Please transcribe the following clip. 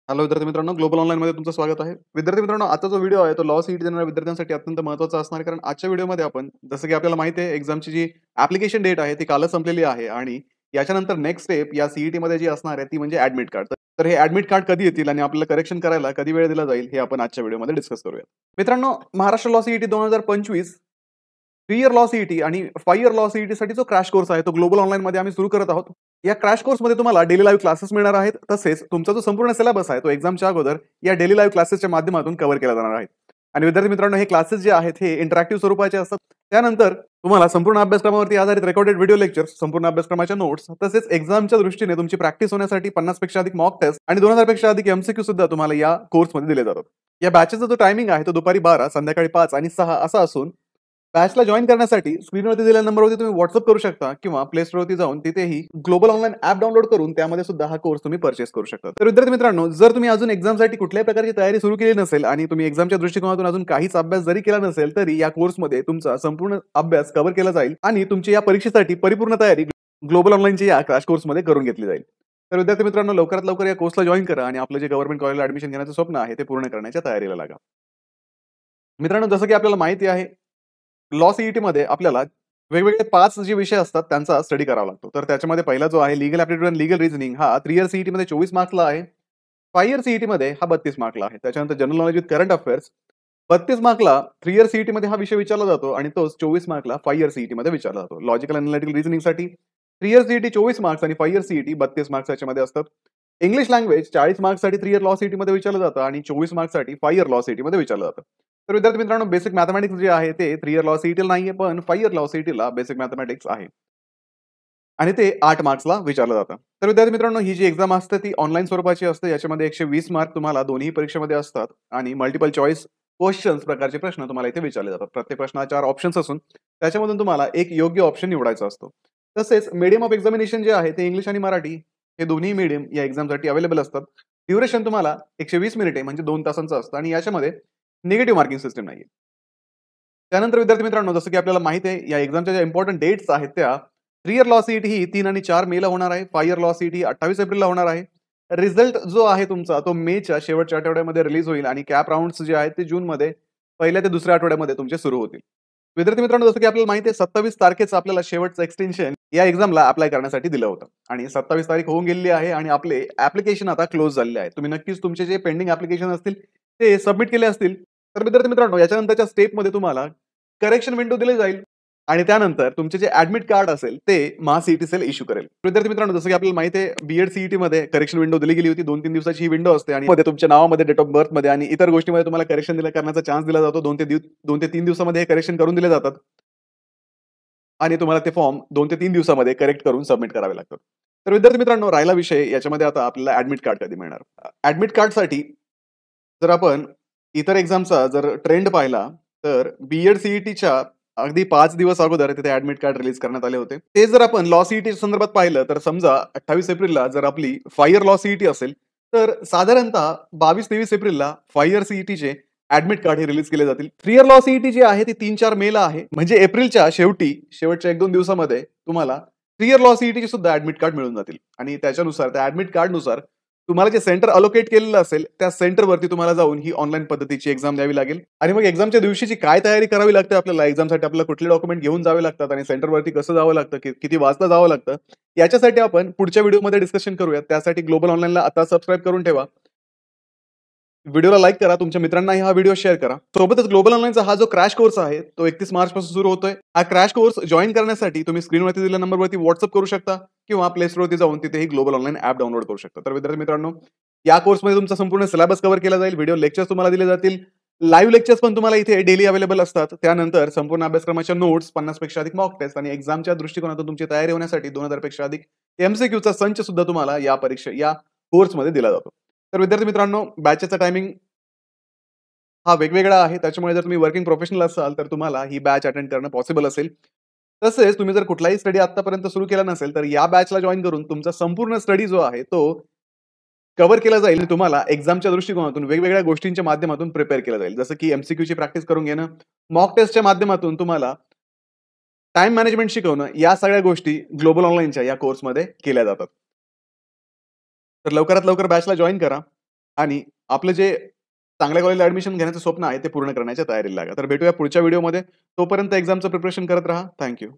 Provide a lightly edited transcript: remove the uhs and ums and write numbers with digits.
Hello विद्यार्थी मित्रांनो, global ऑनलाईनमध्ये तुमचं स्वागत आहे. विद्यार्थी मित्रांनो, आजचा जो व्हिडिओ आहे तो लॉ सीईटी देणाऱ्या विद्यार्थ्यांसाठी अत्यंत महत्त्वाचा असणार आहे. कारण आजच्या व्हिडिओमध्ये आपण जसं की आपल्याला माहिती आहे एक्झामची जी ॲप्लिकेशन डेट आहे ती कालच संपलेली आहे आणि याच्यानंतर नेक्स्ट स्टेप या सीईटीमध्ये जी असणार आहे ती म्हणजे ॲडमिट कार्ड. तर हे ॲडमिट कार्ड कधी येतील आणि आपल्याला करेक्शन करायला कधी वेळ दिला जाईल हे आपण आजच्या व्हिडिओमध्ये डिस्कस करूया. मित्रांनो, Maharashtra law CET 2025 3 year law CET आणि 5 इयर लॉ सीईटीसाठी जो क्रॅश कोर्स आहे तो ग्लोबल ऑनलाईनमध्ये आम्ही सुरू करत आहोत. या क्रॅश कोर्समध्ये तुम्हाला डेली लाईव्ह क्लासेस मिळणार आहेत. तसेच तुमचा जो संपूर्ण सिलेबस आहे तो एक्झामच्या अगोदर या डेली लाईव्ह क्लासेसच्या माध्यमातून कव्हर केला जाणार आहे. आणि विद्यार्थी मित्रांनो, हे क्लासेस जे आहेत हे इंटरॅक्टिव्ह स्वरूपाचे असतात. त्यानंतर तुम्हाला संपूर्ण अभ्यासक्रमावरती आधारित रेकॉर्डेड व्हिडिओ लेक्चर्स, संपूर्ण अभ्यासक्रमाच्या नोट्स, तसेच एक्झामच्या दृष्टीने तुमची प्रॅक्टिस होण्यासाठी 50 पेक्षा अधिक मॉक टेस्ट आणि 2000 पेक्षा अधिक एमसीक्यू सुद्धा तुम्हाला या कोर्समध्ये दिले जातात. या बॅचेचा जो टायमिंग आहे तो दुपारी 12, संध्याकाळी 5 आणि 6 असा असून बॅचला जॉइन करण्यासाठी स्क्रीनवरती दिलेल्या नंबरवरती तुम्ही व्हॉट्सअप करू शकता किंवा प्ले स्टोरवरती जाऊन तिथेही ग्लोबल ऑनलाईन ॲप डाउनलोड करून त्यामध्ये सुद्धा हा कोर्स तुम्ही परचेस करू शकता. तर विद्यार्थी मित्रांनो, जर तुम्ही अजून एक्झामसाठी कुठल्याही प्रकारची तयारी सुरू केली नसेल आणि तुम्ही एक्झामच्या दृष्टिकोनातून अजून काहीच अभ्यास जरी केला नसेल तरी या कोर्समध्ये तुमचा संपूर्ण अभ्यास कव्हर केला जाईल आणि तुमची या परीक्षेसाठी परिपूर्ण तयारी ग्लोबल ऑनलाईनच्या या क्रॅश कोर्समध्ये करून घेतली जाईल. तर विद्यार्थी मित्रांनो, लवकरात लवकर या कोर्सला जॉइन करा आणि आपलं जे गव्हर्नमेंट कॉलेजला ऍडमिशन घेण्याचं स्वप्न आहे ते पूर्ण करण्याच्या तयारीला लागा. मित्रांनो, जसं की आपल्याला माहिती आहे लॉ सीईटीमध्ये आपल्याला वेगवेगळे 5 जे विषय असतात त्यांचा स्टडी करावा लागतो. तर त्याच्यामध्ये पहिला जो आहे legal aptitude and legal reasoning हा 3 इयर सीईटीमध्ये 24 मार्क्सला आहे. 5 इयर सीईटीमध्ये हा 32 मार्कला आहे. त्याच्यानंतर general knowledge with current affairs 32 मार्कला 3 इयर सीईटीमध्ये हा विषय विचारला जातो आणि तोच 24 मार्कला 5 इयर सीईटीमध्ये विचारला जातो. लॉजिकल अॅनालिटिकल रिझनिंगसाठी 3 इयर सीईटी 24 मार्क्स आणि 5 इयर सीईटी 32 मार्क्स याच्यामध्ये असतात. इंग्लिश लँग्वेज 40 मार्क्ससाठी 3 इयर लॉ सीईटीमध्ये विचारलं जातं आणि 24 मार्क्ससाठी 5 इयर लॉ सीईटीमध्ये विचारलं जातं. तर विद्यार्थी मित्रांनो, बेसिक मॅथमॅटिक्स जे आहे ते 3 इयर लॉ सीईटीला नाहीये, पण 5 इयर लॉ सीईटीला बेसिक मॅथमॅटिक्स आहे आणि ते 8 मार्क्सला विचारलं जातं. तर विद्यार्थी मित्रांनो, ही जी एक्झाम असते ती ऑनलाईन स्वरूपाची असते. याच्यामध्ये 120 मार्क तुम्हाला दोन्ही परीक्षेमध्ये असतात आणि मल्टिपल चॉईस क्वेश्चन्स प्रकारचे प्रश्न तुम्हाला इथे विचारले जातात. प्रत्येक प्रश्नाला 4 ऑप्शन्स असून त्याच्यामधून तुम्हाला एक योग्य ऑप्शन निवडायचा असतो. तसेच मीडियम ऑफ एक्झामिनेशन जे आहे ते इंग्लिश आणि मराठी हे दोन्ही मीडियम या एक्झामसाठी अवेलेबल असतात. ड्युरेशन तुम्हाला 120 मिनिटे म्हणजे 2 तासांचं असतं आणि याच्यामध्ये निगेटिव्ह मार्किंग सिस्टम नाहीये. त्यानंतर विद्यार्थी मित्रांनो, जसं की आपल्याला माहिती आहे या एक्झामच्या ज्या इम्पॉर्टंट डेट्स आहेत त्या 3 इयर लॉ सीईटी ही 3 आणि 4 मेला होणार आहे. 5 इयर लॉ सीईटी 28 एप्रिलला होणार आहे. रिझल्ट जो आहे तुमचा तो मेच्या शेवटच्या आठवड्यामध्ये रिलीज होईल आणि कॅप राउंड्स जे आहेत ते जूनमध्ये पहिल्या ते दुसऱ्या आठवड्यामध्ये तुमचे सुरू होतील. विद्यार्थी मित्रांनो, जसं की आपल्याला माहिती आहे 27 तारखेचं आपल्याला शेवटचं एक्सटेन्शन या एक्झामला अप्लाय करण्यासाठी दिलं होतं आणि 27 तारीख होऊन गेलेली आहे आणि आपले ऍप्लिकेशन आता क्लोज झालेले आहे. तुम्ही नक्कीच तुमचे जे पेंडिंग ऍप्लिकेशन असतील ते सबमिट केले असतील. तर विद्यार्थी मित्रांनो, याच्यानंतरच्या स्टेपमध्ये तुम्हाला करेक्शन विंडो दिली जाईल आणि त्यानंतर तुमचे जे ॲडमिट कार्ड असेल ते महासीईटी सेल इश्यू करेल. विद्यार्थी मित्रांनो, जसं की आपल्याला माहिती आहे बीएड सीईटीमध्ये करेक्शन विंडो दिली गेली होती. 2-3 दिवसाची ही विंडो असते आणि मध्ये तुमच्या नावामध्ये, डेट ऑफ बर्थमध्ये आणि इतर गोष्टीमध्ये तुम्हाला करेक्शन करण्याचा चान्स दिला जातो. 2 ते 3 दिवसामध्ये हे करेक्शन करून दिले जातात आणि तुम्हाला ते फॉर्म 2 ते 3 दिवसामध्ये करेक्ट करून सबमिट करावे लागतात. तर विद्यार्थी मित्रांनो, राहिला विषय याच्यामध्ये आता आपल्याला ॲडमिट कार्ड कधी मिळणार. ॲडमिट कार्डसाठी जर आपण इतर एक्झामचा जर ट्रेंड पाहिला तर बीएड सीईटीच्या अगदी 5 दिवस अगोदर तिथे ॲडमिट कार्ड रिलीज करण्यात आले होते. ते जर आपण लॉ सीईटी संदर्भात पाहिलं तर समजा 28 एप्रिलला जर आपली 5 इयर लॉ सीईटी असेल तर साधारणतः 22-23 एप्रिलला 5 इयर सीईटीचे ॲडमिट कार्ड हे रिलीज केले जातील. 3 इयर लॉ सीईटी जी आहे ती 3-4 मेला आहे. म्हणजे एप्रिलच्या शेवटच्या 1-2 दिवसामध्ये तुम्हाला 3 इयर लॉ सीईटीचे सुद्धा ॲडमिट कार्ड मिळून जातील आणि त्याच्यानुसार त्या ॲडमिट कार्डनुसार तुम्हाला जे सेंटर अलोकेट केलेलं असेल त्या सेंटरवरती तुम्हाला जाऊन ही ऑनलाईन पद्धतीची एक्झाम द्यावी लागेल आणि मग एक्झामच्या दिवशीची काय तयारी करावी लागते आपल्याला, एक्झामसाठी आपल्याला कुठले डॉक्युमेंट घेऊन जावे लागतात आणि सेंटरवरती कसं जावं लागतं, किती वाजता जावं लागतं, याच्यासाठी आपण पुढच्या व्हिडिओमध्ये डिस्कशन करूयात. त्यासाठी ग्लोबल ऑनलाईनला आता सबस्क्राईब करून ठेवा. व्हिडिओला लाईक करा, तुमच्या मित्रांनाही हा व्हिडिओ शेअर करा. सोबतच ग्लोबल ऑनलाईनचा हा जो क्रॅश कोर्स आहे तो 31 मार्च पासून सुरू होतोय. हा क्रॅश कोर्स जॉईन करण्यासाठी तुम्ही स्क्रीनवरती दिलेल्या नंबरवरती व्हॉट्सअप करू शकता किंवा प्ले स्टोरवरती जाऊन तिथेही ग्लोबल ऑनलाईन ॲप डाउनलोड करू शकता. तर विद्यार्थी मित्रांनो, या कोर्समध्ये तुमचा संपूर्ण सिलेबस कव्हर केला जाईल. व्हिडिओ लेक्चर्स तुम्हाला दिले जातील. लाईव्ह लेक्चर्स पण तुम्हाला इथे डेली अवेलेबल असतात. त्यानंतर संपूर्ण अभ्यासक्रमाच्या नोट्स, 50 पेक्षा अधिक मॉक टेस्ट आणि एक्झामच्या दृष्टिकोनातून तुमची तयारी होण्यासाठी 2000 पेक्षा अधिक एमसीक्यूचा संच सुद्धा तुम्हाला या कोर्समध्ये दिला जातो. तर विद्यार्थी मित्रांनो, बॅचचा टायमिंग हा वेगवेगळा आहे. त्याच्यामुळे जर तुम्ही वर्किंग प्रोफेशनल असाल तर तुम्हाला ही बॅच अटेंड करणं पॉसिबल असेल. तसेच तुम्ही जर कुठलाही स्टडी आतापर्यंत सुरू केला नसेल तर या बॅचला जॉइन करून तुमचा संपूर्ण स्टडी जो आहे तो कव्हर केला जाईल आणि तुम्हाला एक्झामच्या दृष्टिकोनातून वेगवेगळ्या गोष्टींच्या माध्यमातून प्रिपेअर केलं जाईल. जसं की एमसीक्यूची प्रॅक्टिस करून घेणं, मॉक टेस्टच्या माध्यमातून तुम्हाला टाइम मॅनेजमेंट शिकवणं, या सगळ्या गोष्टी ग्लोबल ऑनलाईनच्या या कोर्समध्ये केल्या जातात. तर लवकरात लवकर बॅचला जॉइन करा. आणि आपलं जे चांगल्या कॉलेजला ॲडमिशन घेण्याचं स्वप्न आहे ते पूर्ण करण्याच्या तयारीला लागा. तर भेटूया पुढच्या व्हिडिओमध्ये. तोपर्यंत एक्झामचं प्रिपरेशन करत राहा. Thank you.